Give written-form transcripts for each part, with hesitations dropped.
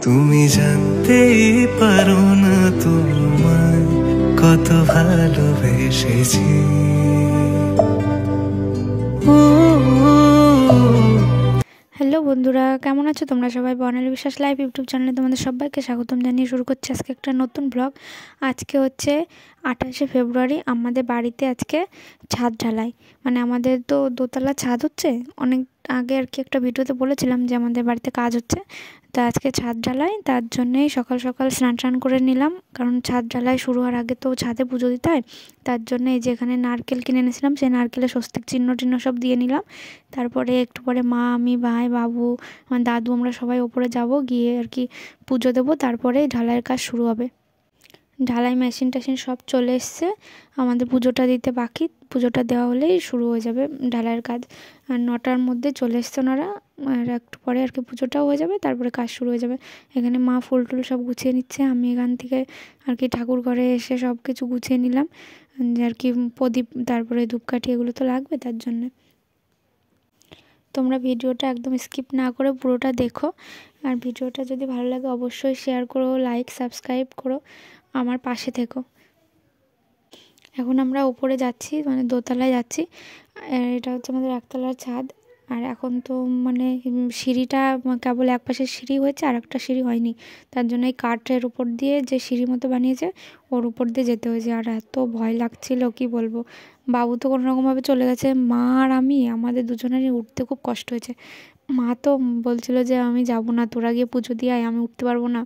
তুমি জানতেই পারো না তোমায় কত ভালোবেসেছি। হ্যালো বন্ধুরা, কেমন আছো তোমরা সবাই? বর্ণালী বিশ্বাস লাইভ ইউটিউব চ্যানেলে তোমাদের সবাইকে স্বাগতম জানিয়ে শুরু করছি আজকে একটা নতুন ব্লগ। আজকে হচ্ছে 28শে ফেব্রুয়ারি। আমাদের বাড়িতে আজকে ছাদ ঢালাই, মানে আমাদের তো দোতলা ছাদ হচ্ছে। অনেক আগে আর কি একটা ভিডিওতে বলেছিলাম যে আমাদের বাড়িতে কাজ হচ্ছে, তা আজকে ছাদ ঢালাই। তার জন্যেই সকাল সকাল স্নান করে নিলাম, কারণ ছাদ ঢালাই শুরু হওয়ার আগে তো ছাদে পুজো দিতে হয়। তার জন্য এই যে এখানে নারকেল কিনে এনেছিলাম, সেই নারকেলে স্বস্তিক চিহ্ন সব দিয়ে নিলাম। তারপরে একটু পরে মা, আমি, ভাই, বাবু, আমার দাদু, আমরা সবাই ওপরে যাব, গিয়ে আর কি পুজো দেবো। তারপরে ঢালাইয়ের কাজ শুরু হবে। ঢালাই মেশিন টেশিন সব চলে এসছে, আমাদের পুজোটা দিতে বাকি। পুজোটা দেওয়া হলেই শুরু হয়ে যাবে ঢালাইয়ের কাজ। আর 9টার মধ্যে চলে এসছে ওনারা, আর একটু পরে আর কি পুজোটাও হয়ে যাবে, তারপরে কাজ শুরু হয়ে যাবে। এখানে মা ফুল টুল সব গুছিয়ে নিচ্ছে, আমি এখান থেকে আর কি ঠাকুর ঘরে এসে সব কিছু গুছিয়ে নিলাম, আর কি প্রদীপ, তারপরে ধূপকাঠি, এগুলো তো লাগবে তার জন্যে। তোমরা ভিডিওটা একদম স্কিপ না করে পুরোটা দেখো, আর ভিডিওটা যদি ভালো লাগে অবশ্যই শেয়ার করো, লাইক সাবস্ক্রাইব করো, আমার পাশে থেকো। এখন আমরা উপরে যাচ্ছি, মানে দোতলায় যাচ্ছি। এটা হচ্ছে আমাদের একতলার ছাদ। আর এখন তো মানে সিঁড়িটা কেবল এক পাশে সিঁড়ি হয়েছে, আর একটা সিঁড়ি হয়নি। তার জন্য এই কাঠের উপর দিয়ে যে সিঁড়ি মতো বানিয়েছে, ওর উপর দিয়ে যেতে হয়েছে। আর এত ভয় লাগছিল কি বলবো। বাবু তো কোনোরকমভাবে চলে গেছে, মা আর আমি, আমাদের দুজনেরই উঠতে খুব কষ্ট হয়েছে। মা তো বলছিল যে আমি যাব না, তোরা গিয়ে পুজো দিয়ে আয়, আমি উঠতে পারবো না।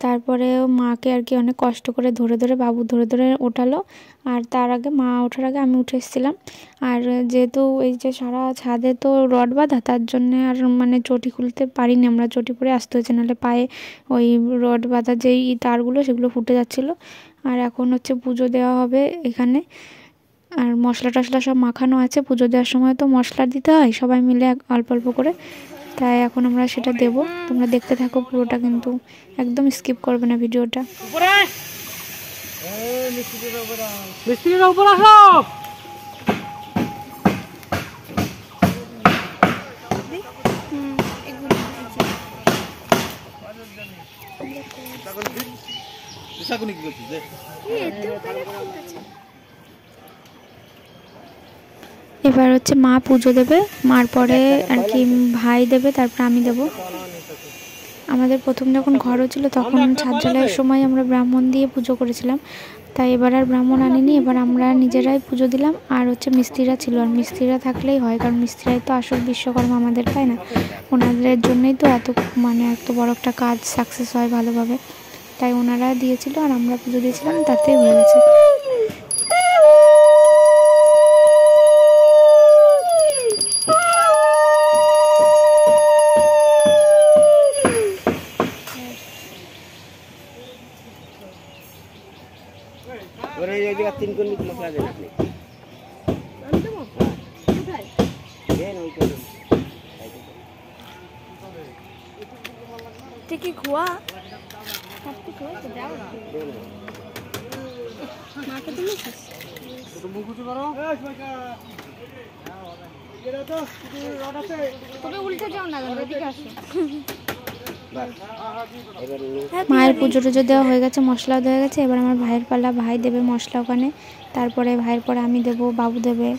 তারপরে মাকে আর কি অনেক কষ্ট করে ধরে বাবু ধরে ওঠালো। আর তার আগে মা ওঠার আগে আমি উঠে এসেছিলাম। আর যেহেতু এই যে সারা ছাদে তো রড বাঁধা, তার জন্যে আর মানে চটি খুলতে পারিনি আমরা, চটি পরে আসতে হয়েছে, নাহলে পায়ে ওই রড বাঁধা যেই তারগুলো সেগুলো ফুটে যাচ্ছিলো। আর এখন হচ্ছে পুজো দেওয়া হবে এখানে। আর মশলা টশলা সব মাখানো আছে, পুজো দেওয়ার সময় তো মশলা দিতে হয় সবাই মিলে অল্প অল্প করে, তাই এখন আমরা সেটা দেব। তোমরা দেখতে থাকো পুরোটা, কিন্তু একদম স্কিপ করবে না ভিডিওটা। এবার হচ্ছে মা পুজো দেবে, মার পরে আর কি ভাই দেবে, তারপর আমি দেব। আমাদের প্রথম যখন ঘর হচ্ছিল তখন ছাদ ঢালাইয়ের সময় আমরা ব্রাহ্মণ দিয়ে পুজো করেছিলাম, তাই এবার আর ব্রাহ্মণ আনিনি, এবার আমরা নিজেরাই পুজো দিলাম। আর হচ্ছে মিস্ত্রিরা ছিল, আর মিস্ত্রিরা থাকলেই হয়, কারণ মিস্ত্রিরাই তো আসল বিশ্বকর্মা আমাদের, তাই না? ওনাদের জন্যই তো এত বড় একটা কাজ সাকসেস হয় ভালোভাবে, তাই ওনারা দিয়েছিল আর আমরা পুজো দিয়েছিলাম, তাতেই হয়ে গেছে। মায়ের পুজো টুজো দেওয়া হয়ে গেছে, মশলাও দেওয়া গেছে। এবার আমার ভাইয়ের পালা, ভাই দেবে মশলা ওখানে, তারপরে ভাইয়ের পরে আমি দেব, বাবু দেবে।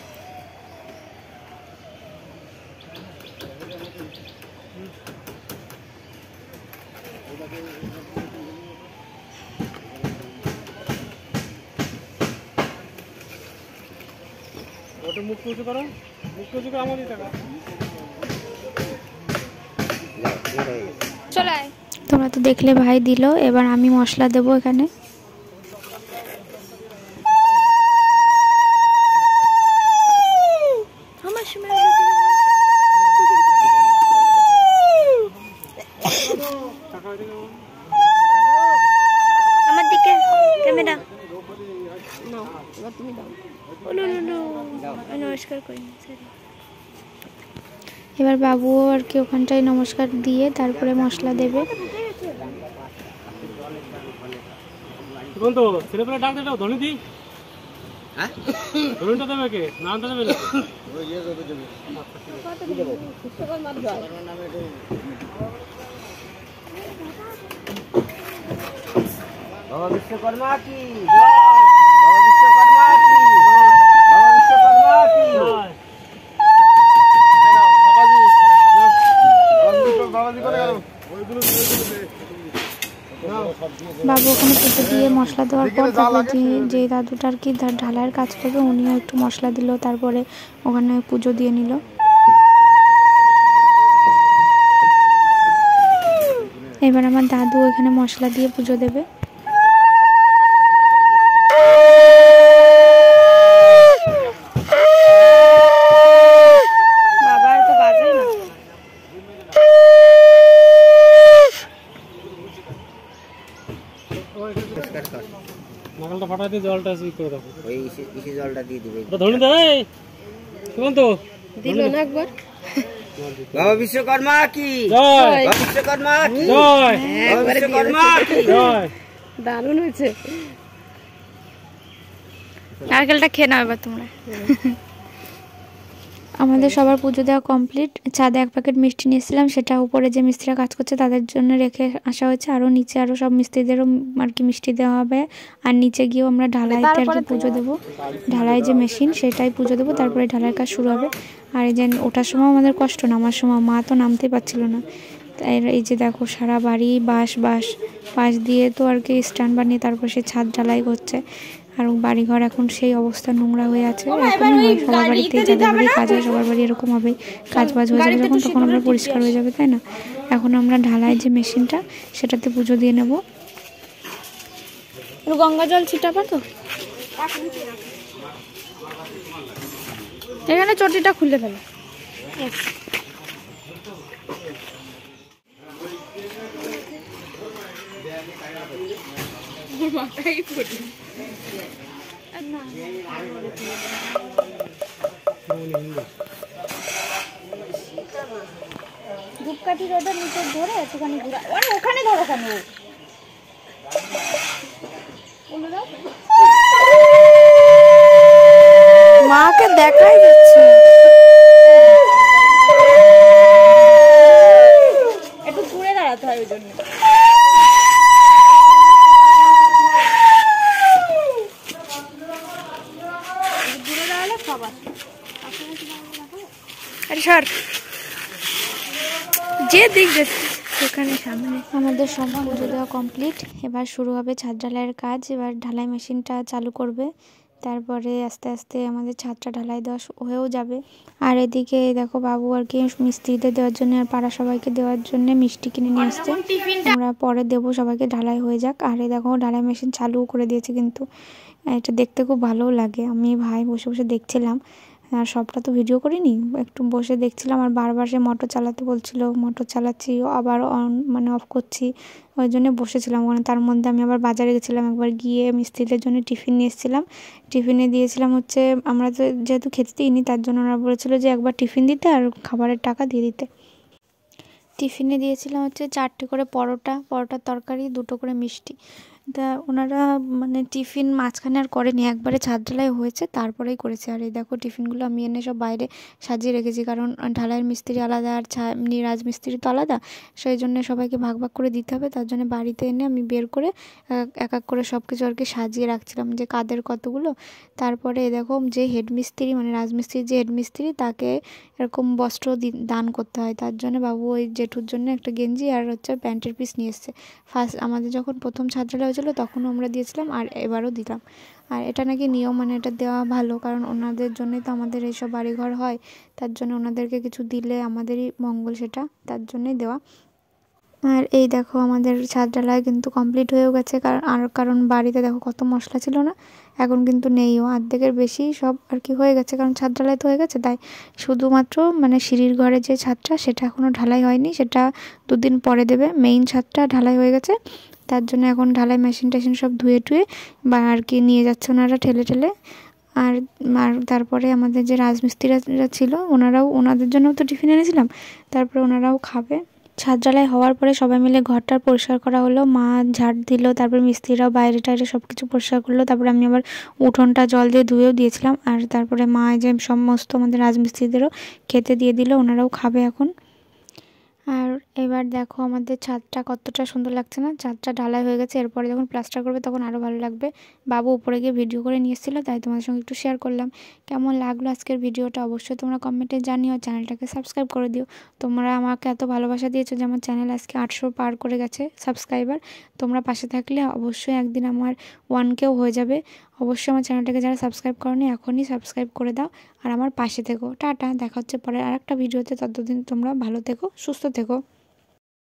তোমরা তো দেখলে ভাই দিল, এবার আমি মশলা দেবো এখানে। আমার দিকে ক্যামেরা তুমি দাও, নমস্কার করি। এবার বাবু আর কি ওখানটায় নমস্কার দিয়ে তারপরে মশলা দেবে। বাবা বিশ্বকর্মা কি জয়, বাবা বিশ্বকর্মা কি জয়, বাবা বিশ্বকর্মা কি জয়। বাবু ওখানে পুজো দিয়ে মশলা দেওয়ার পর তারপরে যে দাদুটার কি ঢালাইয়ের কাজ করবে উনিও একটু মশলা দিল, তারপরে ওখানে পুজো দিয়ে নিল। এবার আমার দাদু এখানে মশলা দিয়ে পুজো দেবে। নাগালটা ফাটাই দিয়ে জলটা করে দেবো, ওই ইসি জলটা দিয়ে দিবে। ধরুন দাদা সুমন্ত দিল না একবার। বাবা বিশ্বকর্মা কি জয়, বাবা বিশ্বকর্মা কি জয়, বাবা বিশ্বকর্মা কি জয়। দারুণ হয়েছে। নারকেলটা খেয়ে নাও এবার তোমরা। আমাদের সবার পুজো দেওয়া কমপ্লিট। ছাদে 1 প্যাকেট মিষ্টি নিয়েছিলাম, সেটা উপরে যে মিস্ত্রিরা কাজ করছে তাদের জন্য রেখে আসা হয়েছে। আরও নিচে আরও সব মিস্ত্রিদেরও আর কি মিষ্টি দেওয়া হবে। আর নিচে গিয়েও আমরা ঢালাইতে আর কি পুজো দেবো, ঢালাই যে মেশিন সেটাই পুজো দেবো, তারপরে ঢালাইয়ের কাজ শুরু হবে। আর এই যে ওঠার সময় আমাদের কষ্ট, নামার সময় মা তো নামতেই পারছিল না। এই যে দেখো সারা বাড়ি বাঁশ দিয়ে তো আর কি স্ট্যান্ড বানিয়ে তারপর সে ছাদ ঢালাই করছে। আর বাড়িঘর এখন সেই অবস্থা নোংরা হয়ে আছে। এরকম হয় সবার বাড়িতে, যাদের বাড়ি কাজ হয় সবার বাড়ি এরকম হবে। কাজ বাজ হয়ে যাবে যখন তখন আমরা পরিষ্কার হয়ে যাবে, তাই না? এখন আমরা ঢালাই যে মেশিনটা সেটাতে পুজো দিয়ে নেব। গঙ্গা জল ছিটাবা তো, এখানে চটিটা খুলে ফেলো। ধূপকাঠি রোডের নিচে ধরে একটুখানি ঘুরা, ওখানে ধরো কেন? মাকে দেখাই যাচ্ছে। একটু ঘুরে দাঁড়াতে হয় ওই জন্য। যে দিক সেখানে সামনে আমাদের সব পুজো দেওয়া কমপ্লিট। এবার শুরু হবে ছাদ ঢালাইয়ের কাজ। এবার ঢালাই মেশিনটা চালু করবে, তারপরে আস্তে আস্তে আমাদের ছাদটা ঢালাই দেওয়া হয়েও যাবে। আর এদিকে দেখো বাবু আর কি মিস্ত্রিদের দেওয়ার জন্য আর পাড়া সবাইকে দেওয়ার জন্য মিষ্টি কিনে নিয়ে আসছে। আমরা পরে দেবো, সবাইকে ঢালাই হয়ে যাক। আর এই দেখো ঢালাই মেশিন চালুও করে দিয়েছে, কিন্তু এটা দেখতে খুব ভালোও লাগে। আমি ভাই বসে বসে দেখছিলাম, আর সবটা তো ভিডিও করিনি, একটু বসে দেখছিলাম। আর বারবার সে মোটর চালাতে বলছিল, মোটর চালাচ্ছি আবার অন মানে অফ করছি, ওই জন্য বসেছিলাম ওখানে। তার মধ্যে আমি আবার বাজারে গেছিলাম, একবার গিয়ে মিস্ত্রিদের জন্য টিফিন নিয়ে এসেছিলাম। টিফিনে দিয়েছিলাম হচ্ছে, আমরা তো যেহেতু খেতে দিইনি তার জন্য ওরা বলেছিল যে একবার টিফিন দিতে আর খাবারের টাকা দিয়ে দিতে। টিফিনে দিয়েছিলাম হচ্ছে 4টে করে পরোটার তরকারি, 2টো করে মিষ্টি। তা ওনারা মানে টিফিন মাঝখানে আর করেনি, একবারে ছাদ ঢালাই হয়েছে তারপরেই করেছে। আর এই দেখো টিফিনগুলো আমি এনে সব বাইরে সাজিয়ে রেখেছি, কারণ ঢালাইয়ের মিস্ত্রি আলাদা আর রাজমিস্ত্রি তো আলাদা, সেই জন্য সবাইকে ভাগ ভাগ করে দিতে হবে। তার জন্য বাড়িতে এনে আমি বের করে এক এক করে সব কিছু আর কি সাজিয়ে রাখছিলাম যে কাদের কতগুলো। তারপরে দেখো যে হেডমিস্ত্রি মানে রাজমিস্ত্রির যে হেডমিস্ত্রি তাকে এরকম বস্ত্র দান করতে হয়, তার জন্য বাবু ওই জেঠুর জন্য একটা গেঞ্জি আর হচ্ছে প্যান্টের পিস নিয়ে এসছে। ফার্স্ট আমাদের যখন প্রথম ছাদ ঢালাই হয়েছিল তখনও আমরা দিয়েছিলাম, আর এবারও দিলাম। আর এটা নাকি নিয়ম, মানে এটা দেওয়া ভালো, কারণ ওনাদের জন্যই তো আমাদের এইসব বাড়িঘর হয়, তার জন্য ওনাদেরকে কিছু দিলে আমাদেরই মঙ্গল, সেটা তার জন্যই দেওয়া। আর এই দেখো আমাদের ছাদ ঢালাই কিন্তু কমপ্লিট হয়েও গেছে, কারণ বাড়িতে দেখো কত মশলা ছিল না, এখন কিন্তু নেইও, অর্ধেকের বেশি সব আর কি হয়ে গেছে, কারণ ছাদ ঢালাই তো হয়ে গেছে। তাই শুধুমাত্র মানে সিঁড়ির ঘরে যে ছাদটা সেটা এখনও ঢালাই হয়নি, সেটা 2 দিন পরে দেবে। মেইন ছাদটা ঢালাই হয়ে গেছে, তার জন্য এখন ঢালাই মেশিন টেশিন সব ধুয়ে টুয়ে বা আর কি নিয়ে যাচ্ছে ওনারা ঠেলে ঠেলে। আর তারপরে আমাদের যে রাজমিস্ত্রিরা ছিল ওনাদের জন্যও তো টিফিন এনেছিলাম, তারপরে ওনারাও খাবে। ছাদ ঢালাই হওয়ার পরে সবাই মিলে ঘরটা পরিষ্কার করা হলো, মা ঝাড় দিল, তারপর মিস্ত্রিরাও বাইরে টাইরে সব কিছু পরিষ্কার করলো। তারপরে আমি আবার উঠোনটা জল দিয়ে ধুয়েও দিয়েছিলাম। আর তারপরে মা যে সমস্ত আমাদের রাজমিস্ত্রিদেরও খেতে দিয়ে দিল, ওনারাও খাবে এখন। আর এবার দেখো আমাদের ছাদটা কতটা সুন্দর লাগছে না, ছাদটা ঢালাই হয়ে গেছে, এরপরে যখন প্লাস্টার করবে তখন আরও ভালো লাগবে। বাবু উপরে গিয়ে ভিডিও করে নিয়ে এসেছিলো, তাই তোমাদের সঙ্গে একটু শেয়ার করলাম। কেমন লাগলো আজকের ভিডিওটা অবশ্যই তোমরা কমেন্টে জানিও, চ্যানেলটাকে সাবস্ক্রাইব করে দিও। তোমরা আমাকে এত ভালোবাসা দিয়েছো যে আমার চ্যানেল আজকে 800 পার করে গেছে সাবস্ক্রাইবার। তোমরা পাশে থাকলে অবশ্যই একদিন আমার 1K হয়ে যাবে। অবশ্যই আমার চ্যানেলটাকে যারা সাবস্ক্রাইব করোনি এখনই সাবস্ক্রাইব করে দাও আর আমার পাশে থেকো। টাটা, দেখা হচ্ছে পরে আরেকটা ভিডিওতে, ততদিন তোমরা ভালো থেকো, সুস্থ থেকো।